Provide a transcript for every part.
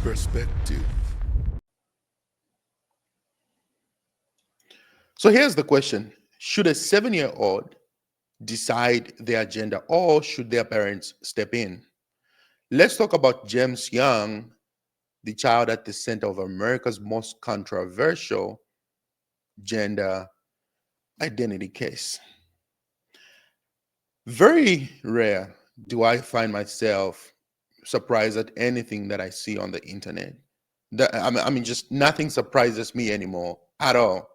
perspective. So here's the question: should a 7-year-old decide their gender, or should their parents step in? Let's talk about James Young, the child at the center of America's most controversial gender identity case. Very rare do I find myself surprised at anything that I see on the internet. I mean, just nothing surprises me anymore at all.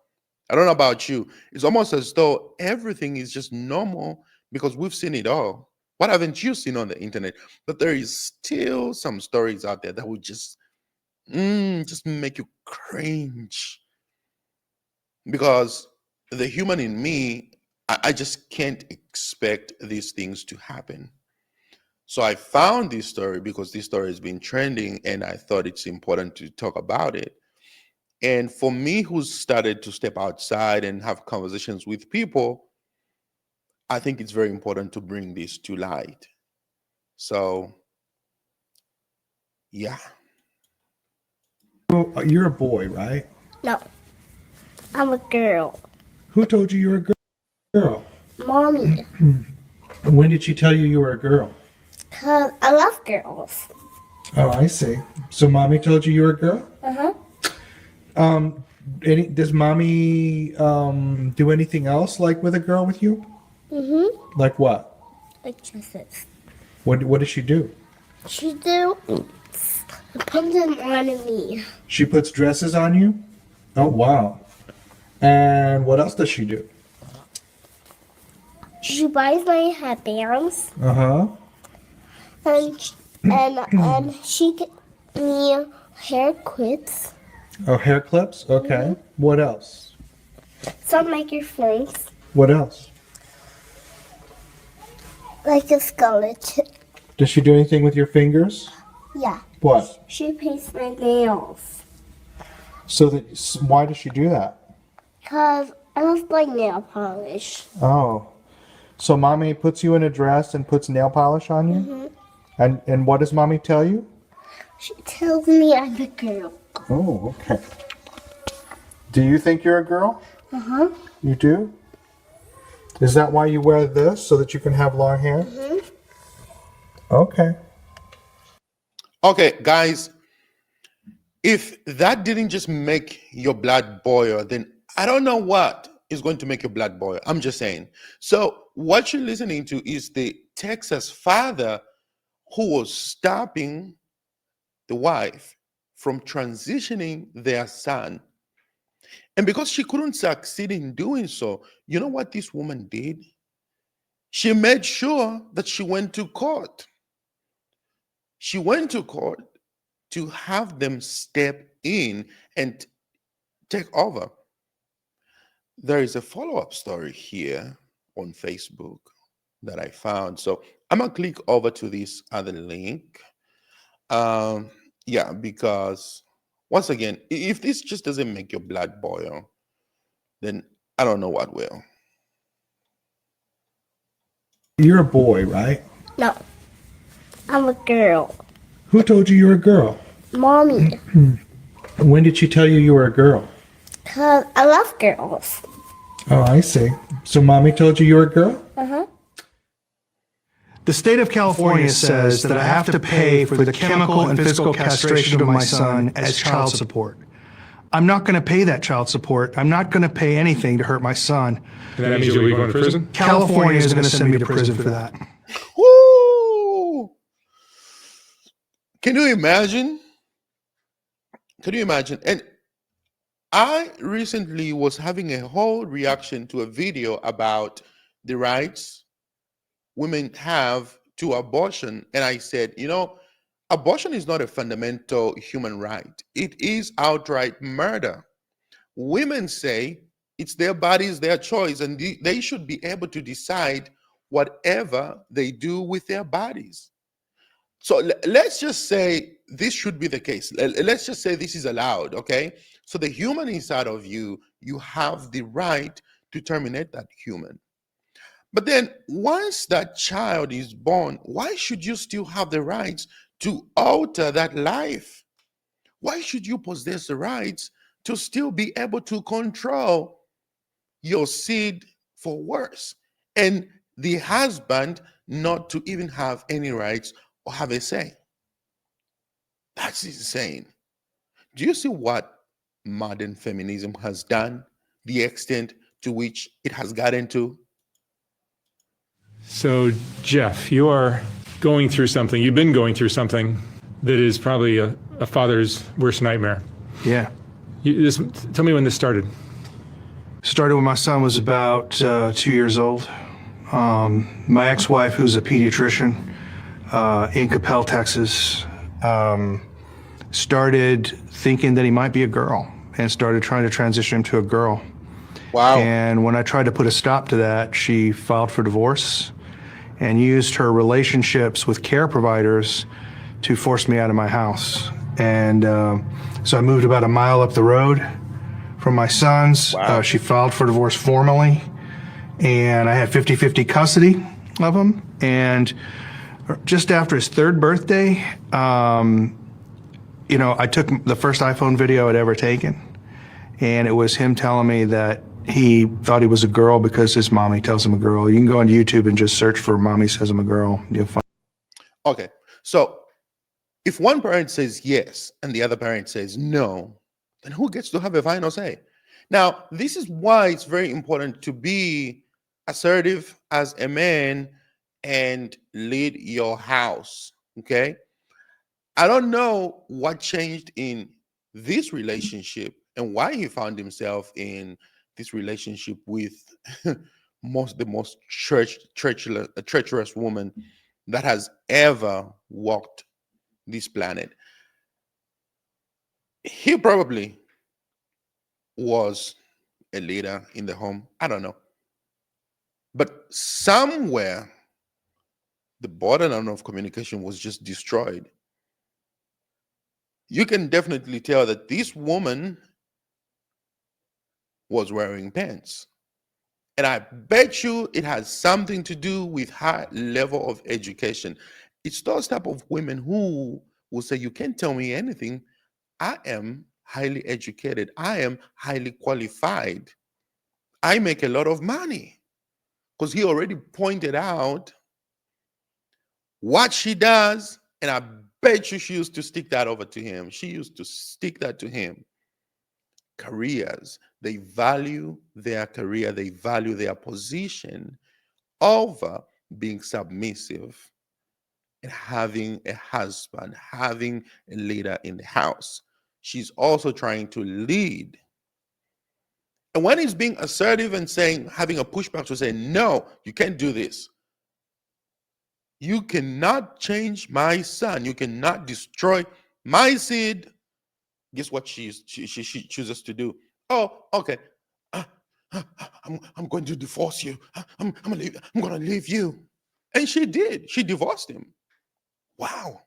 I don't know about you. It's almost as though everything is just normal because we've seen it all. What haven't you seen on the internet? But there is still some stories out there that would just make you cringe, because the human in me, I just can't expect these things to happen. So I found this story because this story has been trending and I thought it's important to talk about it. And for me, who's started to step outside and have conversations with people, I think it's very important to bring this to light. So, yeah. Oh, you're a boy, right? No, I'm a girl. Who told you you were a girl? Mommy, When did she tell you you were a girl? 'cause I love girls. Oh, I see. So mommy told you you were a girl? Uh-huh. Does mommy do anything else like with a girl with you? Mm-hmm. Like what? Like kisses. What does she do? She do put them on me. She puts dresses on you? Oh wow. And what else does she do? She buys my headbands Uh-huh. and she get me hair clips, Oh, hair clips? Okay. What else? some microphones, What else? like a skeleton. Does she do anything with your fingers? Yeah. What? She paints my nails. Why does she do that? 'Cause I love like nail polish. Oh. So mommy puts you in a dress and puts nail polish on you? And what does mommy tell you? She tells me I'm a girl. Oh, okay. Do you think you're a girl? Uh-huh. You do? Is that why you wear this, so that you can have long hair? Okay. Okay, guys, if that didn't just make your blood boil, then I don't know what is going to make your blood boil. I'm just saying. So, what you're listening to is the Texas father who was stopping the wife from transitioning their son. And because she couldn't succeed in doing so, you know what this woman did? She made sure that she went to court. She went to court to have them step in and take over. There is a follow-up story here on Facebook that I found. So I'm gonna click over to this other link. Um, yeah, because once again, if this just doesn't make your blood boil, then I don't know what will. You're a boy, right? No, I'm a girl. Who told you you were a girl? Mommy, When did she tell you you were a girl? 'cause I love girls. Oh, I see. So mommy told you you were a girl? Uh-huh. The state of California says that I have to pay for the chemical and physical castration of my son as child support. I'm not going to pay that child support. I'm not going to pay anything to hurt my son. And that means you'll be going to prison? California is going to send me to prison for that. Woo! Can you imagine? Can you imagine? And I recently was having a whole reaction to a video about the rights women have to abortion. And I said, abortion is not a fundamental human right, it is outright murder. Women say it's their bodies, their choice, and they should be able to decide whatever they do with their bodies. So let's just say this should be the case. Let's just say this is allowed, okay? So the human inside of you, you have the right to terminate that human. But then once that child is born, why should you still have the rights to alter that life? why should you possess the rights to still be able to control your seed for worse? And the husband not to even have any rights or have a say. That's insane. Do you see what modern feminism has done? The extent to which it has gotten to? So, Jeff, you are going through something, you've been going through something that is probably a father's worst nightmare. Yeah. Tell me when this started. Started when my son was about 2 years old. My ex-wife, who's a pediatrician in Capel, Texas, started thinking that he might be a girl and started trying to transition him to a girl. Wow. And when I tried to put a stop to that, she filed for divorce and used her relationships with care providers to force me out of my house. And so I moved about a mile up the road from my sons. Wow. She filed for divorce formally, and I had 50-50 custody of him. And just after his third birthday, you know, I took the first iPhone video I'd ever taken, and it was him telling me that he thought he was a girl because his mommy tells him a girl. You can go on YouTube and just search for "mommy says I'm a girl." You'll find. Okay. So if one parent says yes and the other parent says no, then who gets to have a final say? Now, this is why it's very important to be assertive as a man and lead your house. Okay. I don't know what changed in this relationship and why he found himself in this relationship with the most treacherous woman that has ever walked this planet. He probably was a leader in the home. I don't know. But somewhere, the borderline of communication was just destroyed. You can definitely tell that this woman was wearing pants. And I bet you it has something to do with her level of education. It's those type of women who will say, you can't tell me anything. I am highly educated. I am highly qualified. I make a lot of money. Because he already pointed out what she does, and I bet you she used to stick that over to him. She used to stick that to him. Careers, they value their career, they value their position over being submissive and having a husband, having a leader in the house. She's also trying to lead. And when he's being assertive and saying, having a pushback to say, no, you can't do this. You cannot change my son. You cannot destroy my seed. Guess what she chooses to do? Oh, okay. I'm going to divorce you. I'm going to leave you. And she did. She divorced him. Wow.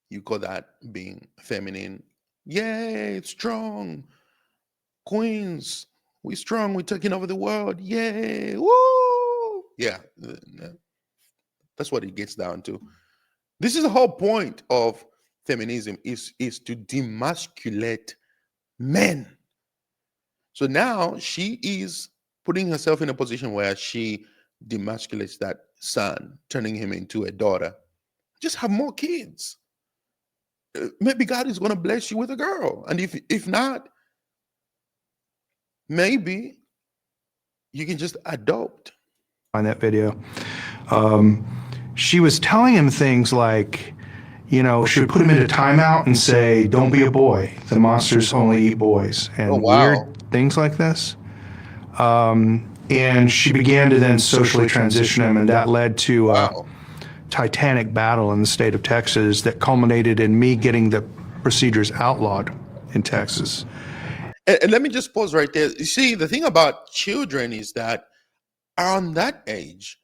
You call that being feminine? Yay, it's strong. Queens, we strong. We're taking over the world. Yay. Woo. Yeah. That's what it gets down to. This is the whole point of feminism is to demasculate men. So now she is putting herself in a position where she demasculates that son, turning him into a daughter. Just have more kids. Maybe God is going to bless you with a girl. And if not, maybe you can just adopt. On that video, she was telling him things like, you know, she would put him into timeout and say, "Don't be a boy. The monsters only eat boys," and weird things like this. And she began to then socially transition him, and that led to a titanic battle in the state of Texas that culminated in me getting the procedures outlawed in Texas. And let me just pause right there. You see, the thing about children is that around that age,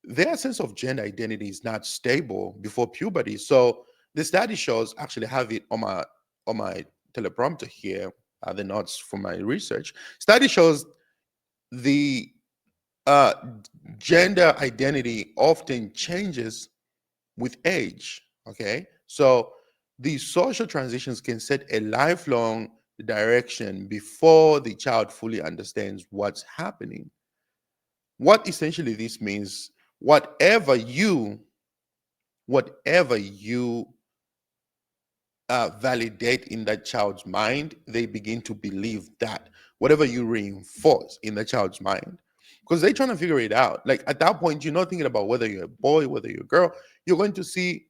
their sense of gender identity is not stable before puberty. So the study shows, actually have it on my teleprompter here, the notes from my research. Study shows the gender identity often changes with age. Okay. So these social transitions can set a lifelong direction before the child fully understands what's happening. What essentially this means, whatever you validate in that child's mind, they begin to believe that. Whatever you reinforce in the child's mind, because they're trying to figure it out. Like at that point, you're not thinking about whether you're a boy, whether you're a girl. You're going to see,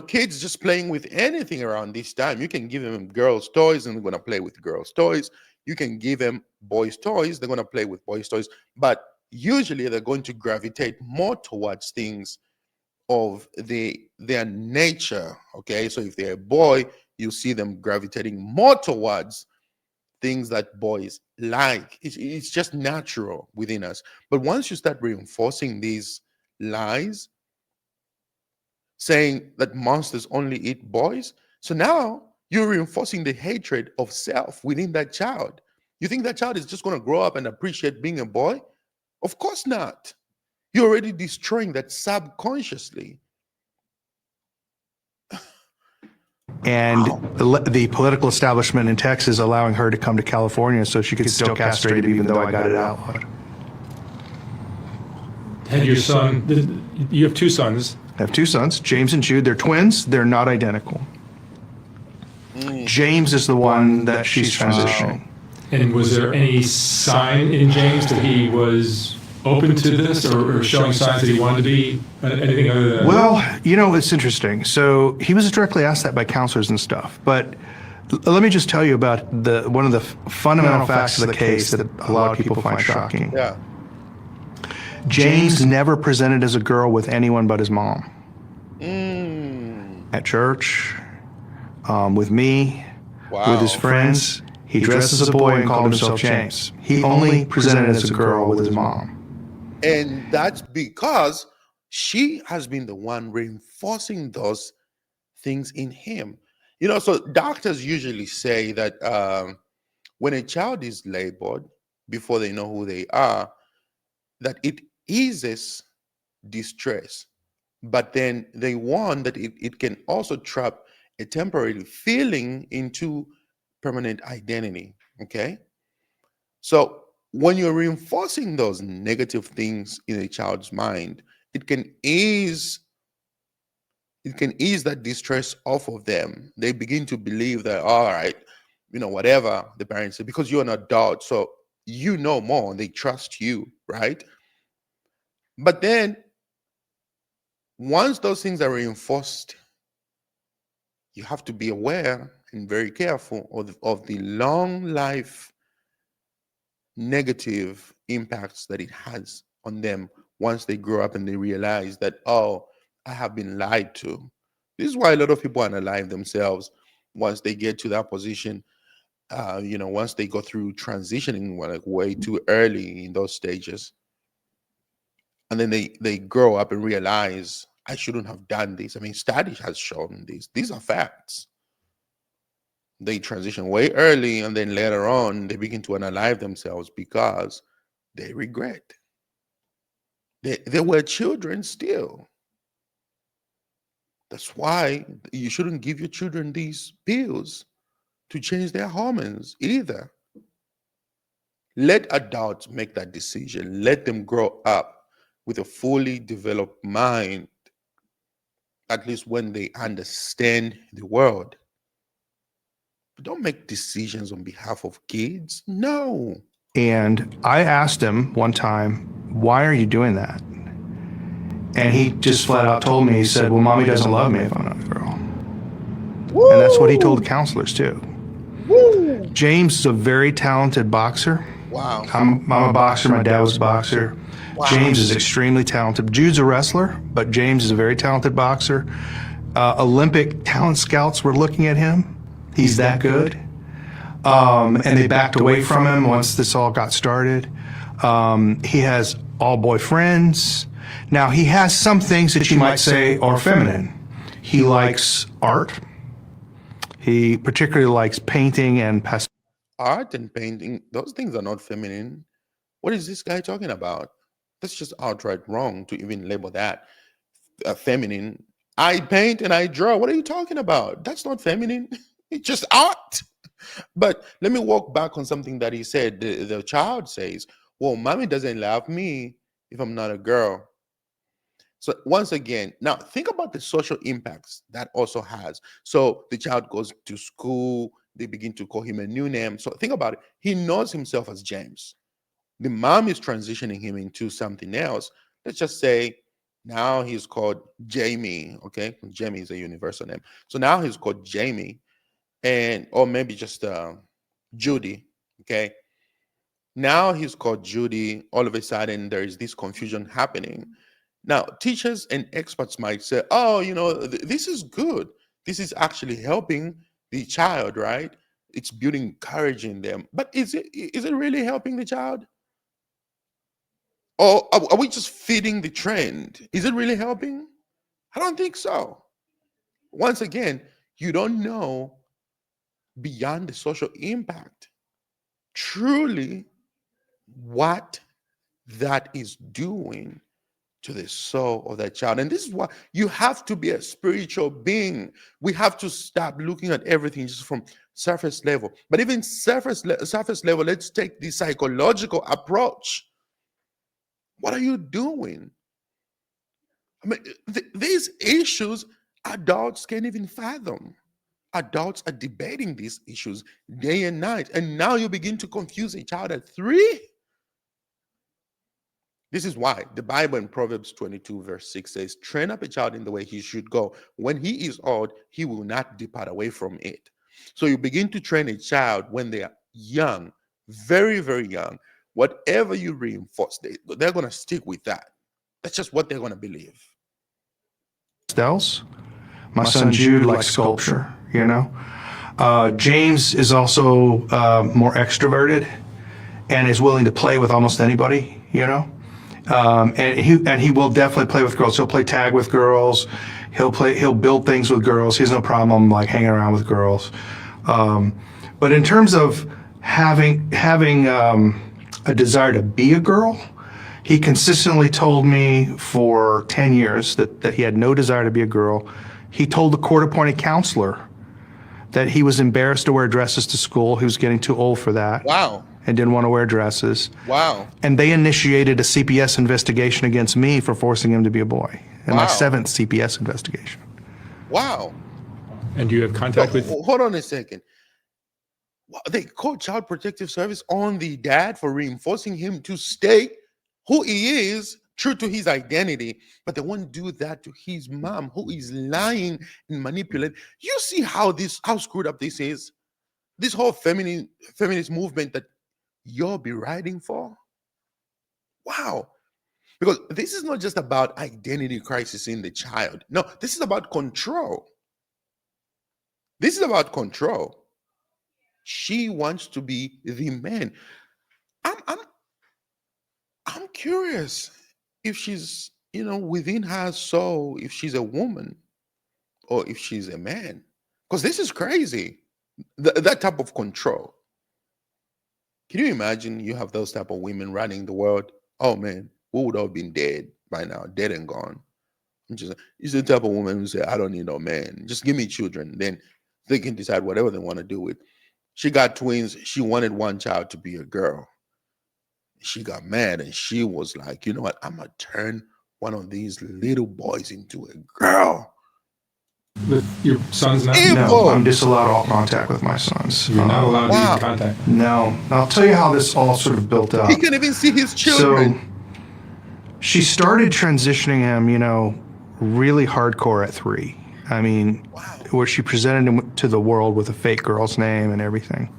kids just playing with anything around this time. You can give them girls' toys and they're going to play with girls' toys. You can give them boys' toys, they're going to play with boys' toys. But usually they're going to gravitate more towards things of their nature. Okay, so if they're a boy, you see them gravitating more towards things that boys like. It's just natural within us. But once you start reinforcing these lies, saying that monsters only eat boys, so now you're reinforcing the hatred of self within that child. You think that child is just going to grow up and appreciate being a boy? Of course not. You're already destroying that subconsciously. And the political establishment in Texas allowing her to come to California so she could still castrate him, even though I got it outlawed. Had your son, you have two sons. I have two sons, James and Jude. They're twins. They're not identical. James is the one that she's transitioning. And was there any sign in James that he was open to this or showing signs that he wanted to be anything other than? Well, it's interesting. So he was directly asked that by counselors and stuff. But let me just tell you about one of the fundamental facts of the case that a lot of people find shocking. Yeah. James never presented as a girl with anyone but his mom. At church, with me, with his friends. He dressed as a boy and called himself James. He only presented as a girl with his mom. And that's because she has been the one reinforcing those things in him. So doctors usually say that when a child is labeled before they know who they are, that it eases distress. But then they warn that it can also trap a temporary feeling into permanent identity. Okay. So when you're reinforcing those negative things in a child's mind, it can ease that distress off of them. They begin to believe that, all right, whatever the parents say, because you're an adult, so you know more, and they trust you, right? But then once those things are reinforced, you have to be aware and very careful of the long life negative impacts that it has on them once they grow up and they realize that, oh, I have been lied to. This is why a lot of people unalive themselves once they get to that position. Once they go through transitioning way too early in those stages. And then they grow up and realize, I shouldn't have done this. I mean, studies has shown this. These are facts. They transition way early, and then later on, they begin to unalive themselves because they regret. They were children still. That's why you shouldn't give your children these pills to change their hormones either. Let adults make that decision. Let them grow up with a fully developed mind, at least when they understand the world. Don't make decisions on behalf of kids. No. And I asked him one time, why are you doing that? And he just flat out told me, he said, well, mommy doesn't love me if I'm not a girl. Woo! And that's what he told the counselors too. Woo! James is a very talented boxer. Wow. I'm a boxer. My dad was a boxer. Wow. James is extremely talented. Jude's a wrestler, but James is a very talented boxer. Olympic talent scouts were looking at him. He's that good. And they backed away from him once this all got started. He has all boy friends. Now, he has some things that you might say are feminine. He likes art. He particularly likes painting and pastel. Art and painting, those things are not feminine. What is this guy talking about? That's just outright wrong to even label that feminine. I paint and I draw. What are you talking about? That's not feminine. It's just art. But let me walk back on something that he said. The child says, well, mommy doesn't love me if I'm not a girl. So once again, now think about the social impacts that also has. So the child goes to school, they begin to call him a new name. So think about it. He knows himself as James. The mom is transitioning him into something else. Let's just say now he's called Jamie. Okay, Jamie is a universal name. So now he's called Jamie, and or maybe just Judy. Okay, now he's called Judy. All of a sudden, there is this confusion happening. Now, teachers and experts might say, "Oh, this is good. This is actually helping the child, right? It's building courage in them." But is it really helping the child? Or are we just feeding the trend? Is it really helping? I don't think so. Once again, you don't know beyond the social impact truly what that is doing to the soul of that child. And this is why you have to be a spiritual being. We have to stop looking at everything just from surface level. But even surface level, let's take the psychological approach. What are you doing? I mean, these issues, adults can't even fathom. Adults are debating these issues day and night. And now you begin to confuse a child at 3. This is why the Bible in Proverbs 22 verse 6 says, train up a child in the way he should go. When he is old, he will not depart away from it. So you begin to train a child when they are young, very, very young. Whatever you reinforce, they're going to stick with that. That's just what they're going to believe. Pastels. My son Jude likes sculpture, James is also more extroverted and is willing to play with almost anybody, and he will definitely play with girls. He'll play tag with girls. He'll build things with girls. He has no problem like hanging around with girls. But in terms of having a desire to be a girl, he consistently told me for 10 years that he had no desire to be a girl. He told the court-appointed counselor that he was embarrassed to wear dresses to school. He was getting too old for that. Wow. And didn't want to wear dresses. Wow. And they initiated a CPS investigation against me for forcing him to be a boy. And my 7th CPS investigation. Wow. And do you have contact with? Hold on a second. They called Child Protective Service on the dad for reinforcing him to stay who he is, true to his identity, but they won't do that to his mom, who is lying and manipulating. You see how screwed up this is? This whole feminist movement that you'll be writing for? Wow. Because this is not just about identity crisis in the child. No, this is about control. This is about control. She wants to be the man. I'm curious if she's, within her soul, if she's a woman or if she's a man. Because this is crazy. That type of control. Can you imagine you have those type of women running the world? Oh man, we would all been dead by now, dead and gone. It's the type of woman who say, I don't need no man. Just give me children. Then they can decide whatever they want to do with. She got twins. She wanted one child to be a girl. She got mad and she was like, you know what? I'm going to turn one of these little boys into a girl. Your son's not? No, I'm disallowed all contact with my sons. You're not allowed to be in contact? No. I'll tell you how this all sort of built up. He can't even see his children. So she started transitioning him, really hardcore at 3. I mean, where she presented him to the world with a fake girl's name and everything.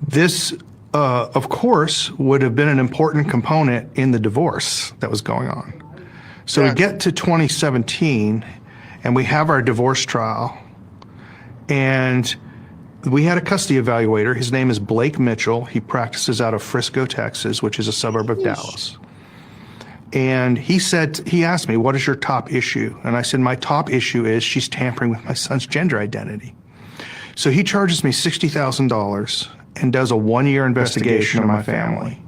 This, of course, would have been an important component in the divorce that was going on. So we get to 2017, and we have our divorce trial, and we had a custody evaluator. His name is Blake Mitchell. He practices out of Frisco, Texas, which is a suburb of Dallas. And he asked me, what is your top issue? And I said, my top issue is she's tampering with my son's gender identity. So he charges me $60,000 and does a 1-year investigation of my family,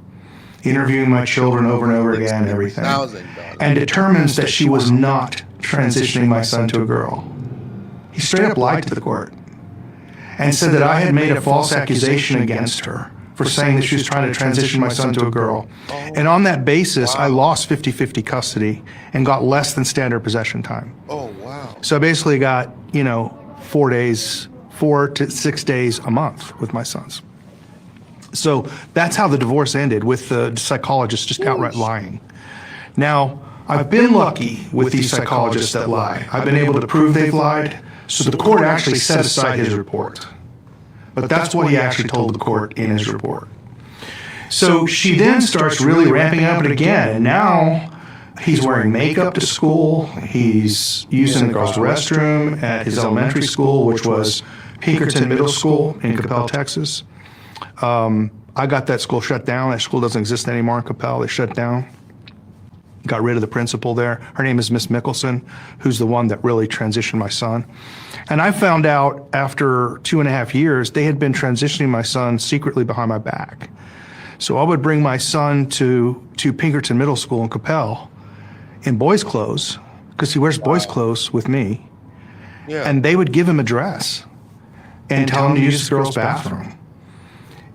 interviewing my children over and over again and everything, and determines that she was not transitioning my son to a girl. He straight up lied to the court and said that I had made a false accusation against her for saying that she was trying to transition my son to a girl. And on that basis, I lost 50-50 custody and got less than standard possession time. Oh, wow. So I basically got, 4 to 6 days a month with my sons. So that's how the divorce ended, with the psychologist just outright lying. Now, I've been lucky with these psychologists that lie. I've been able to prove they've lied, so the court actually set aside his report. But that's what he actually told the court in his report. So she then starts really ramping up it again, and now he's wearing makeup to school. He's using the girls' restroom at his elementary school, which was Pinkerton Middle School in Coppell, Texas. I got that school shut down. That school doesn't exist anymore in Coppell. They shut down. Got rid of the principal there. Her name is Miss Mickelson, who's the one that really transitioned my son. And I found out after 2.5 years, they had been transitioning my son secretly behind my back. So I would bring my son to Pinkerton Middle School in Coppell in boys' clothes, because he wears boys' clothes with me. Yeah. And they would give him a dress and tell him to use the girls' bathroom.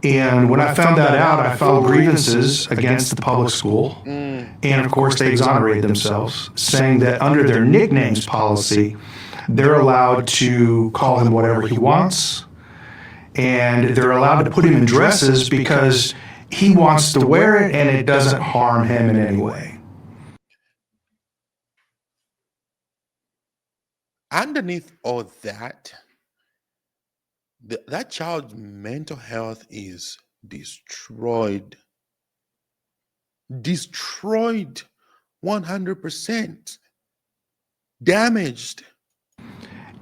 And when I found that out, I filed grievances against the public school. And of course, they exonerated themselves, saying that under their nicknames policy, they're allowed to call him whatever he wants. And they're allowed to put him in dresses because he wants to wear it and it doesn't harm him in any way. Underneath all that, that child's mental health is destroyed. Destroyed 100%. Damaged.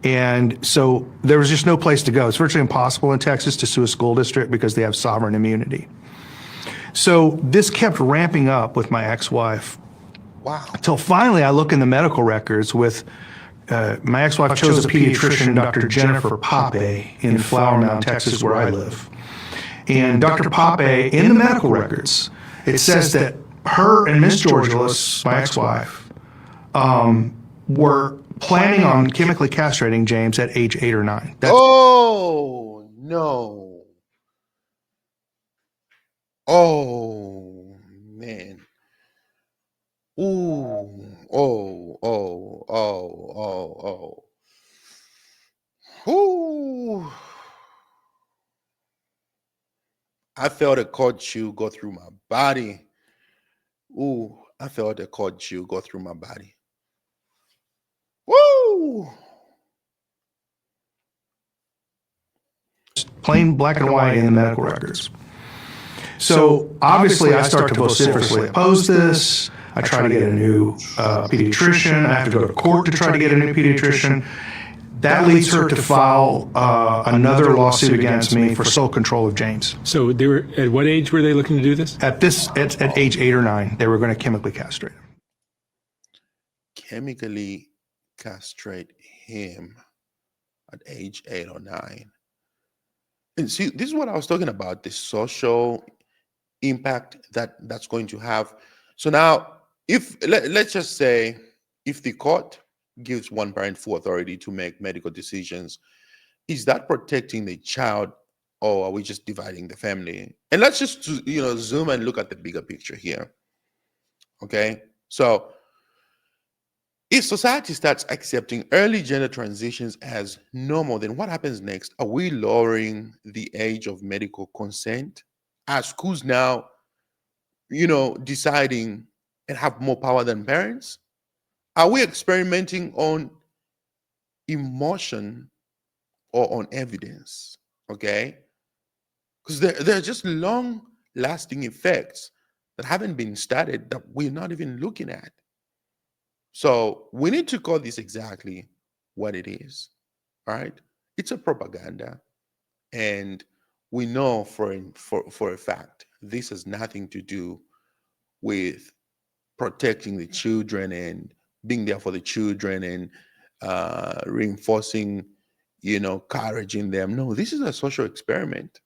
And so there was just no place to go. It's virtually impossible in Texas to sue a school district because they have sovereign immunity. So this kept ramping up with my ex-wife. Wow. Until finally I look in the medical records with my ex-wife chose a pediatrician, Dr. Jennifer Pape, in Flower Mound, Texas, where I live. And Dr. Pape, in the medical records, it says that her and Miss Georgelis, my ex-wife, were planning on chemically castrating James at age 8 or 9. Oh, no. Oh, man. Ooh. Oh. Ooh. I felt a cold chill go through my body. Ooh, I felt a cold chill go through my body. Woo! Plain black and white in the medical records. So obviously I start to vociferously oppose this. I try to get a new pediatrician. I have to go to court to try to get a new pediatrician. That leads her to file another lawsuit against me for sole control of James. So they were at what age were they looking to do this? At age 8 or 9, they were going to chemically castrate him. Chemically castrate him at age 8 or 9. And see, this is what I was talking about, the social impact that's going to have. So now, if let's just say, if the court gives one parent full authority to make medical decisions, is that protecting the child, or are we just dividing the family? And let's just zoom and look at the bigger picture here. Okay, so if society starts accepting early gender transitions as normal, then what happens next? Are we lowering the age of medical consent? Are schools now, deciding and have more power than parents? Are we experimenting on emotion or on evidence? Okay? Because there are just long-lasting effects that haven't been studied that we're not even looking at. So we need to call this exactly what it is. All right? It's a propaganda. And we know for a fact this has nothing to do with protecting the children and being there for the children and reinforcing, courage in them. No, this is a social experiment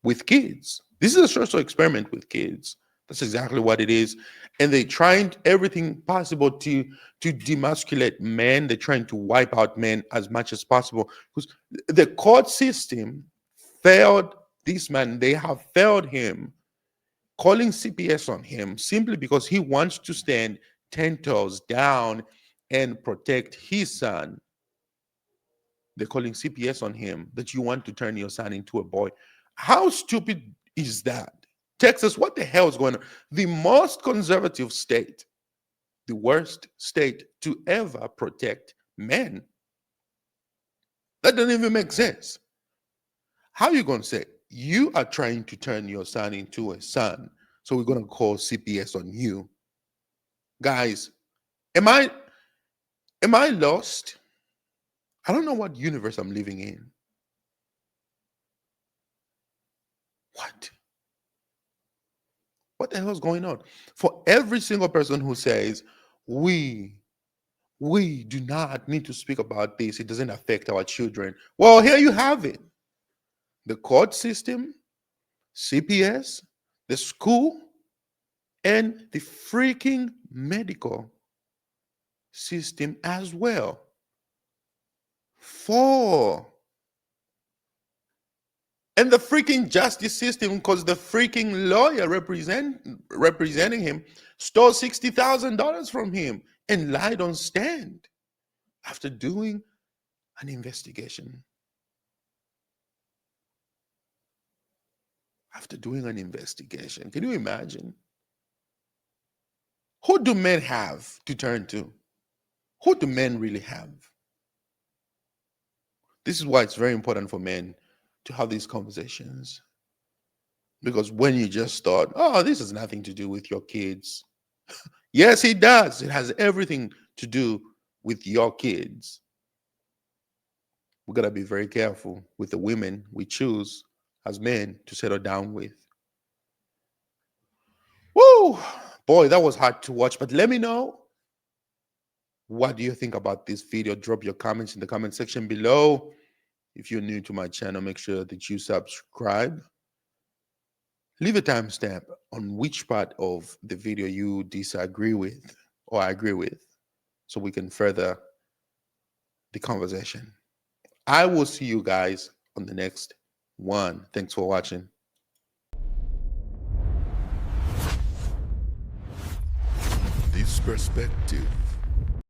with kids. This is a social experiment with kids That's exactly what it is. And they're trying everything possible to demasculate men. They're trying to wipe out men as much as possible. Because the court system failed this man. They have failed him, calling CPS on him simply because he wants to stand 10 toes down and protect his son. They're calling CPS on him that you want to turn your son into a boy. How stupid is that? Texas, what the hell is going on? The most conservative state, the worst state to ever protect men. That doesn't even make sense. How are you going to say you are trying to turn your son into a son, so we're going to call CPS on you? Guys, am I lost? I don't know what universe I'm living in. What the hell is going on? For every single person who says we do not need to speak about this, it doesn't affect our children. Well, here you have it. The court system, CPS, the school, and the freaking medical system as well. 4. And the freaking justice system, because the freaking lawyer representing him stole $60,000 from him and lied on stand after doing an investigation. Can you imagine? Who do men have to turn to? Who do men really have? This is why it's very important for men to have these conversations. Because when you just thought, oh, this has nothing to do with your kids. Yes, it does. It has everything to do with your kids. We got to be very careful with the women we choose as men to settle down with. Woo! Boy, that was hard to watch. But let me know, what do you think about this video? Drop your comments in the comment section below. If you're new to my channel, make sure that you subscribe. Leave a timestamp on which part of the video you disagree with or agree with, so we can further the conversation. I will see you guys on the next one. Thanks for watching. This perspective